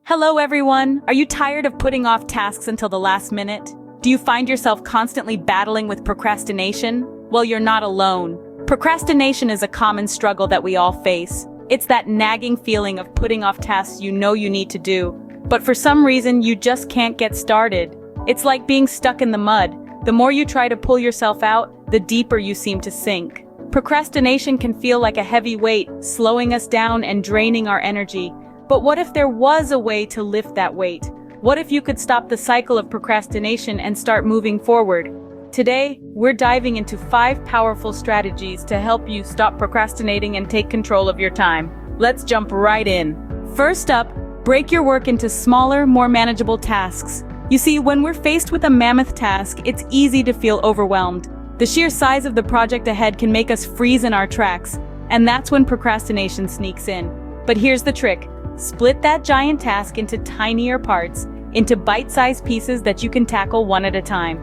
Hello everyone! Are you tired of putting off tasks until the last minute? Do you find yourself constantly battling with procrastination? Well, you're not alone. Procrastination is a common struggle that we all face. It's that nagging feeling of putting off tasks you know you need to do, but for some reason you just can't get started. It's like being stuck in the mud. The more you try to pull yourself out, the deeper you seem to sink. Procrastination can feel like a heavy weight, slowing us down and draining our energy. But what if there was a way to lift that weight? What if you could stop the cycle of procrastination and start moving forward? Today, we're diving into 5 powerful strategies to help you stop procrastinating and take control of your time. Let's jump right in. First up, break your work into smaller, more manageable tasks. You see, when we're faced with a mammoth task, it's easy to feel overwhelmed. The sheer size of the project ahead can make us freeze in our tracks, and that's when procrastination sneaks in. But here's the trick. Split that giant task into tinier parts, into bite-sized pieces that you can tackle one at a time.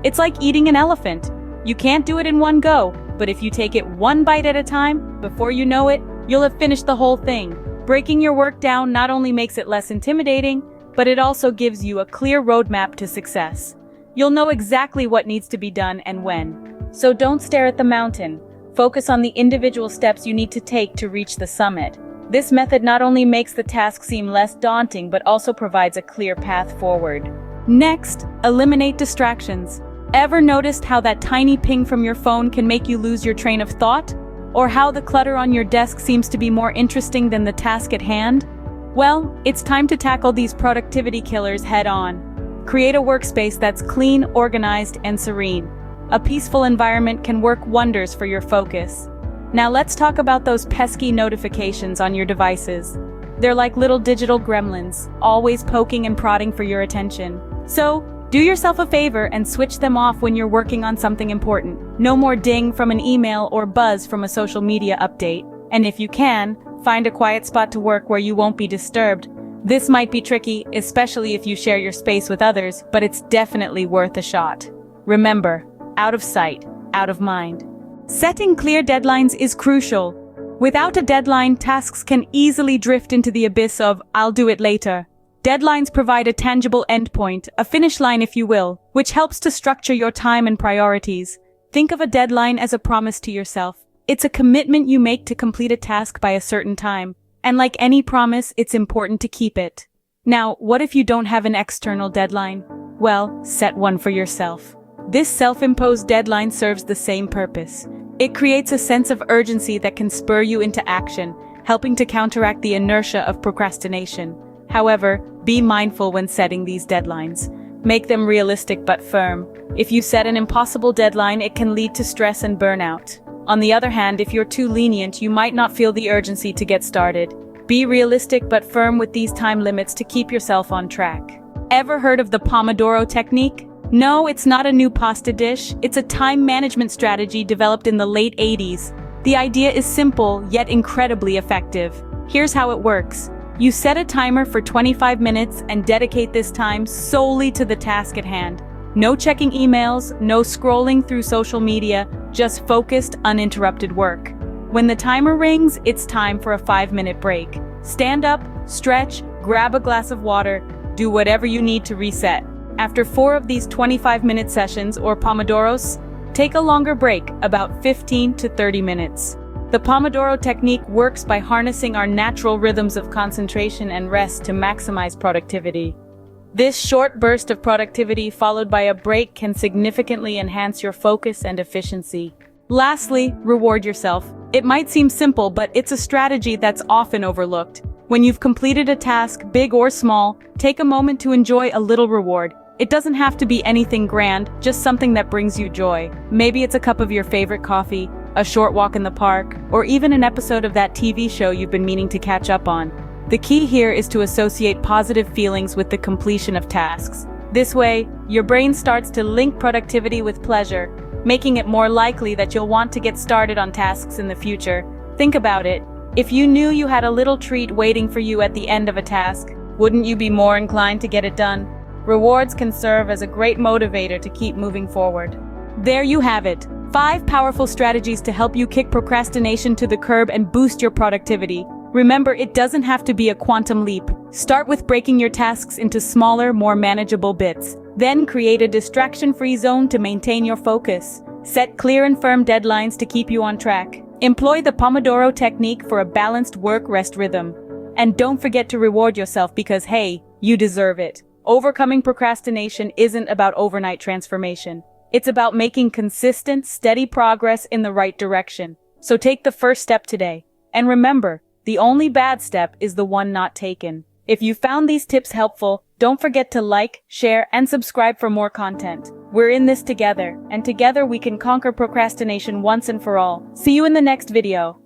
It's like eating an elephant. You can't do it in one go, but if you take it one bite at a time, before you know it, you'll have finished the whole thing. Breaking your work down not only makes it less intimidating, but it also gives you a clear roadmap to success. You'll know exactly what needs to be done and when. So don't stare at the mountain. Focus on the individual steps you need to take to reach the summit. This method not only makes the task seem less daunting, but also provides a clear path forward. Next, eliminate distractions. Ever noticed how that tiny ping from your phone can make you lose your train of thought? Or how the clutter on your desk seems to be more interesting than the task at hand? Well, it's time to tackle these productivity killers head on. Create a workspace that's clean, organized, and serene. A peaceful environment can work wonders for your focus. Now let's talk about those pesky notifications on your devices. They're like little digital gremlins, always poking and prodding for your attention. So, do yourself a favor and switch them off when you're working on something important. No more ding from an email or buzz from a social media update. And if you can, find a quiet spot to work where you won't be disturbed. This might be tricky, especially if you share your space with others, but it's definitely worth a shot. Remember, out of sight, out of mind. Setting clear deadlines is crucial. Without a deadline, tasks can easily drift into the abyss of "I'll do it later." Deadlines provide a tangible endpoint, a finish line if you will, which helps to structure your time and priorities. Think of a deadline as a promise to yourself. It's a commitment you make to complete a task by a certain time. And like any promise, it's important to keep it. Now, what if you don't have an external deadline? Well, set one for yourself. This self-imposed deadline serves the same purpose. It creates a sense of urgency that can spur you into action, helping to counteract the inertia of procrastination. However, be mindful when setting these deadlines. Make them realistic but firm. If you set an impossible deadline, it can lead to stress and burnout. On the other hand, if you're too lenient, you might not feel the urgency to get started. Be realistic but firm with these time limits to keep yourself on track. Ever heard of the Pomodoro Technique? No, it's not a new pasta dish. It's a time management strategy developed in the late 80s. The idea is simple, yet incredibly effective. Here's how it works. You set a timer for 25 minutes and dedicate this time solely to the task at hand. No checking emails, no scrolling through social media, just focused, uninterrupted work. When the timer rings, it's time for a 5-minute break. Stand up, stretch, grab a glass of water, do whatever you need to reset. After 4 of these 25-minute sessions, or Pomodoros, take a longer break, about 15 to 30 minutes. The Pomodoro Technique works by harnessing our natural rhythms of concentration and rest to maximize productivity. This short burst of productivity followed by a break can significantly enhance your focus and efficiency. Lastly, reward yourself. It might seem simple, but it's a strategy that's often overlooked. When you've completed a task, big or small, take a moment to enjoy a little reward. It doesn't have to be anything grand, just something that brings you joy. Maybe it's a cup of your favorite coffee, a short walk in the park, or even an episode of that TV show you've been meaning to catch up on. The key here is to associate positive feelings with the completion of tasks. This way, your brain starts to link productivity with pleasure, making it more likely that you'll want to get started on tasks in the future. Think about it. If you knew you had a little treat waiting for you at the end of a task, wouldn't you be more inclined to get it done? Rewards can serve as a great motivator to keep moving forward. There you have it. 5 powerful strategies to help you kick procrastination to the curb and boost your productivity. Remember, it doesn't have to be a quantum leap. Start with breaking your tasks into smaller, more manageable bits. Then create a distraction-free zone to maintain your focus. Set clear and firm deadlines to keep you on track. Employ the Pomodoro Technique for a balanced work-rest rhythm. And don't forget to reward yourself because, hey, you deserve it. Overcoming procrastination isn't about overnight transformation. It's about making consistent, steady progress in the right direction. So take the first step today. And remember, the only bad step is the one not taken. If you found these tips helpful, don't forget to like, share, and subscribe for more content. We're in this together, and together we can conquer procrastination once and for all. See you in the next video.